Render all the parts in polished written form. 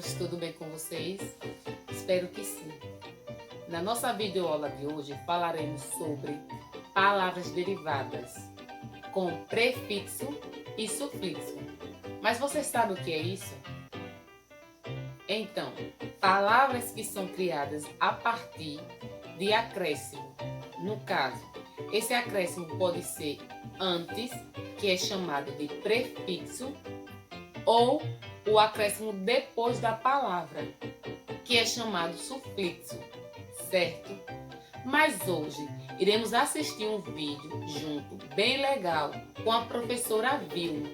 meninos, tudo bem com vocês? Espero que sim. Na nossa videoaula de hoje falaremos sobre palavras derivadas com prefixo e sufixo. Mas você sabe o que é isso? Então, palavras que são criadas a partir de acréscimo. No caso, esse acréscimo pode ser antes, que é chamado de prefixo, ou o acréscimo depois da palavra, que é chamado sufixo, certo? Mas hoje iremos assistir um vídeo junto, bem legal, com a professora Vilma.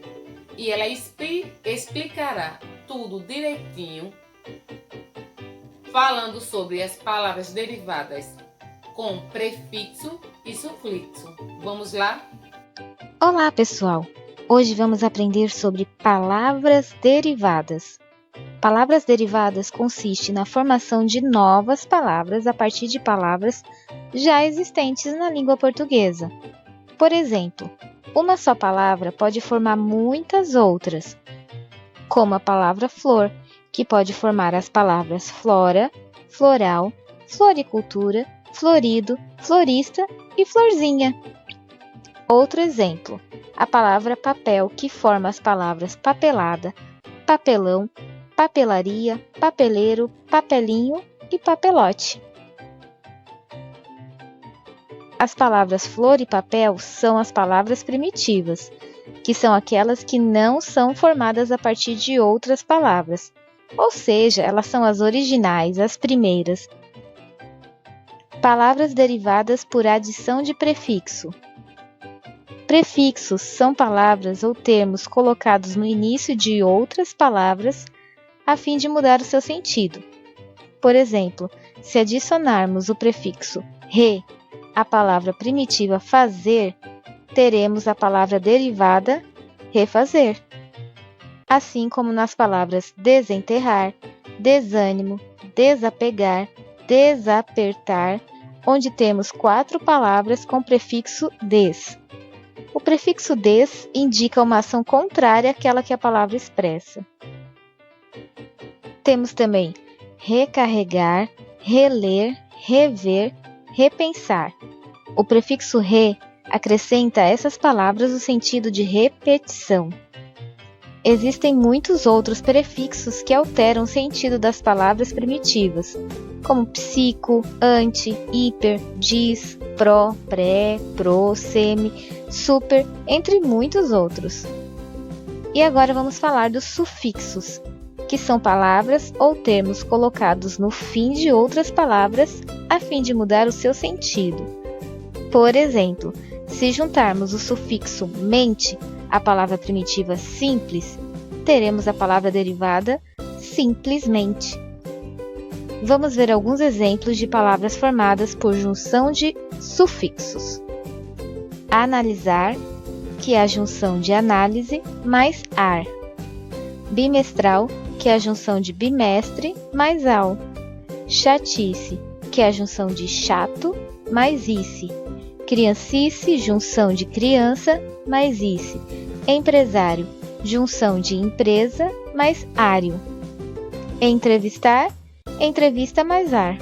E ela explicará tudo direitinho, falando sobre as palavras derivadas com prefixo e sufixo. Vamos lá? Olá, pessoal! Hoje vamos aprender sobre palavras derivadas. Palavras derivadas consiste na formação de novas palavras a partir de palavras já existentes na língua portuguesa. Por exemplo, uma só palavra pode formar muitas outras, como a palavra flor, que pode formar as palavras flora, floral, floricultura, florido, florista e florzinha. Outro exemplo, a palavra papel, que forma as palavras papelada, papelão, papelaria, papeleiro, papelinho e papelote. As palavras flor e papel são as palavras primitivas, que são aquelas que não são formadas a partir de outras palavras, ou seja, elas são as originais, as primeiras. Palavras derivadas por adição de prefixo. Prefixos são palavras ou termos colocados no início de outras palavras a fim de mudar o seu sentido. Por exemplo, se adicionarmos o prefixo re à palavra primitiva fazer, teremos a palavra derivada refazer. Assim como nas palavras desenterrar, desânimo, desapegar, desapertar, onde temos 4 palavras com prefixo des. O prefixo des indica uma ação contrária àquela que a palavra expressa. Temos também recarregar, reler, rever, repensar. O prefixo re acrescenta a essas palavras o sentido de repetição. Existem muitos outros prefixos que alteram o sentido das palavras primitivas, como psico, ante, hiper, dis, pró, pré, pro, semi, super, entre muitos outros. E agora vamos falar dos sufixos, que são palavras ou termos colocados no fim de outras palavras a fim de mudar o seu sentido. Por exemplo, se juntarmos o sufixo mente à palavra primitiva simples, teremos a palavra derivada simplesmente. Vamos ver alguns exemplos de palavras formadas por junção de sufixos. Analisar, que é a junção de análise mais ar. Bimestral, que é a junção de bimestre mais al. Chatice, que é a junção de chato mais ice. Criancice, junção de criança mais ice. Empresário, junção de empresa mais ário. Entrevistar, entrevista mais ar.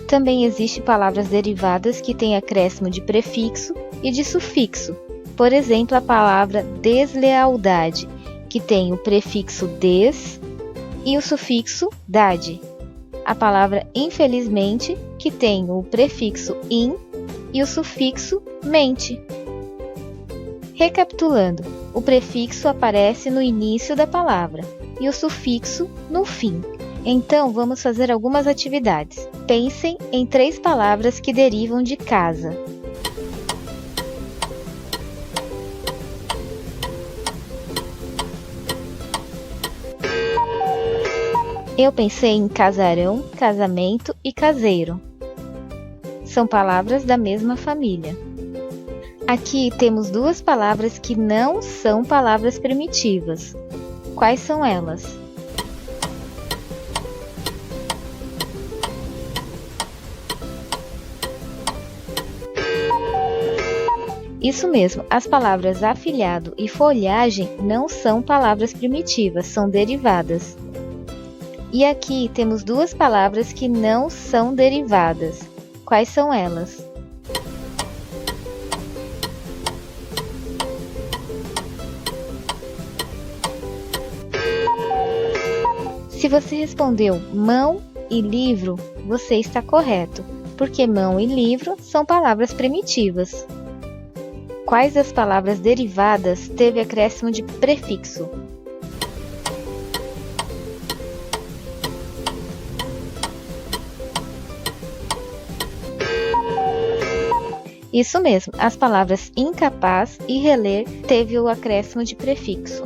Também existem palavras derivadas que têm acréscimo de prefixo e de sufixo. Por exemplo, a palavra deslealdade, que tem o prefixo des e o sufixo dade. A palavra infelizmente, que tem o prefixo in e o sufixo mente. Recapitulando, o prefixo aparece no início da palavra e o sufixo no fim. Então, vamos fazer algumas atividades. Pensem em 3 palavras que derivam de casa. Eu pensei em casarão, casamento e caseiro. São palavras da mesma família. Aqui temos 2 palavras que não são palavras primitivas. Quais são elas? Isso mesmo, as palavras afilhado e folhagem não são palavras primitivas, são derivadas. E aqui temos duas palavras que não são derivadas. Quais são elas? Se você respondeu mão e livro, você está correto, porque mão e livro são palavras primitivas. Quais das palavras derivadas teve acréscimo de prefixo? Isso mesmo, as palavras incapaz e reler teve o acréscimo de prefixo.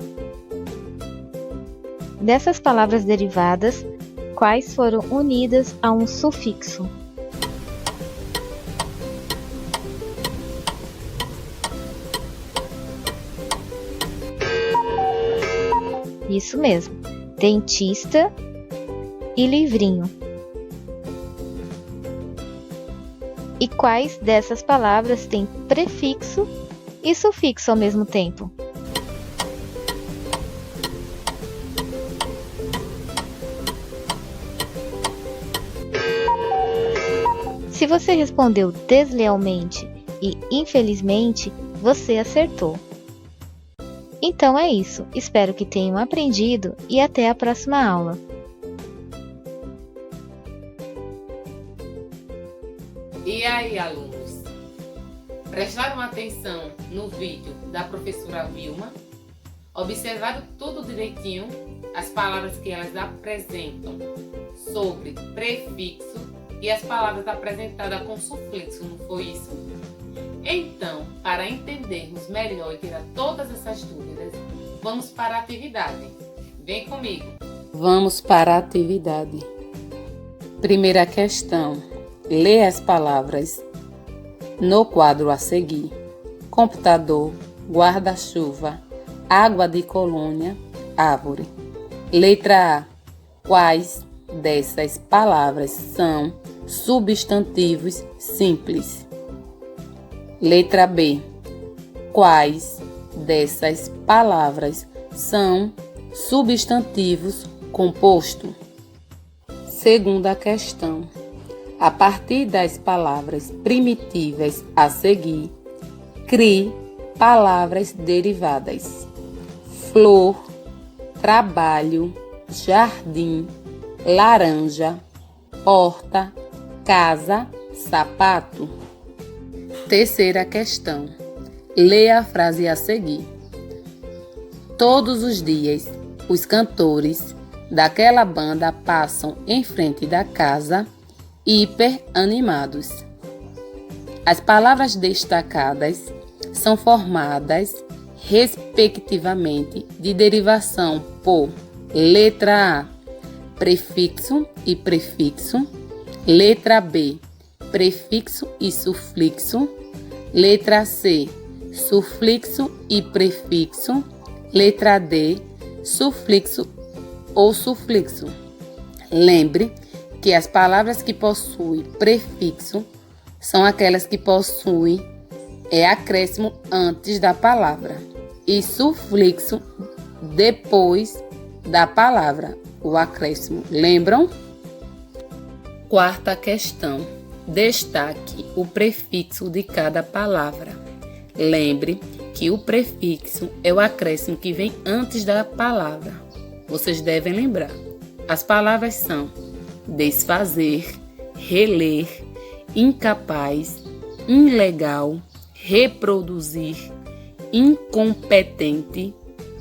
Dessas palavras derivadas, quais foram unidas a um sufixo? Isso mesmo, dentista e livrinho. E quais dessas palavras têm prefixo e sufixo ao mesmo tempo? Se você respondeu deslealmente e infelizmente, você acertou. Então é isso, espero que tenham aprendido e até a próxima aula. E aí, alunos? Prestaram atenção no vídeo da professora Vilma? Observaram tudo direitinho? As palavras que elas apresentam sobre prefixo e as palavras apresentadas com sufixo, não foi isso? Então, para entendermos melhor e tirar todas essas dúvidas, vamos para a atividade. Vem comigo! Vamos para a atividade. Primeira questão. Lê as palavras no quadro a seguir: computador, guarda-chuva, água de colônia, árvore. Letra A. Quais dessas palavras são substantivos simples? Letra B. Quais dessas palavras são substantivos compostos? Segunda questão. A partir das palavras primitivas a seguir, crie palavras derivadas: flor, trabalho, jardim, laranja, porta, casa, sapato. Terceira questão. Leia a frase a seguir. Todos os dias, os cantores daquela banda passam em frente da casa hiper animados. As palavras destacadas são formadas, respectivamente, de derivação por letra A, prefixo e prefixo, letra B, prefixo e sufixo, letra C, sufixo e prefixo, letra D, sufixo ou sufixo. Lembre que as palavras que possuem prefixo são aquelas que possuem acréscimo antes da palavra e sufixo depois da palavra, o acréscimo. Lembram? Quarta questão. Destaque o prefixo de cada palavra. Lembre que o prefixo é o acréscimo que vem antes da palavra. Vocês devem lembrar. As palavras são desfazer, reler, incapaz, ilegal, reproduzir, incompetente,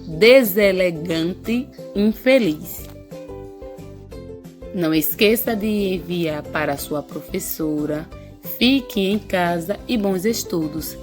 deselegante, infeliz. Não esqueça de enviar para sua professora. Fique em casa e bons estudos.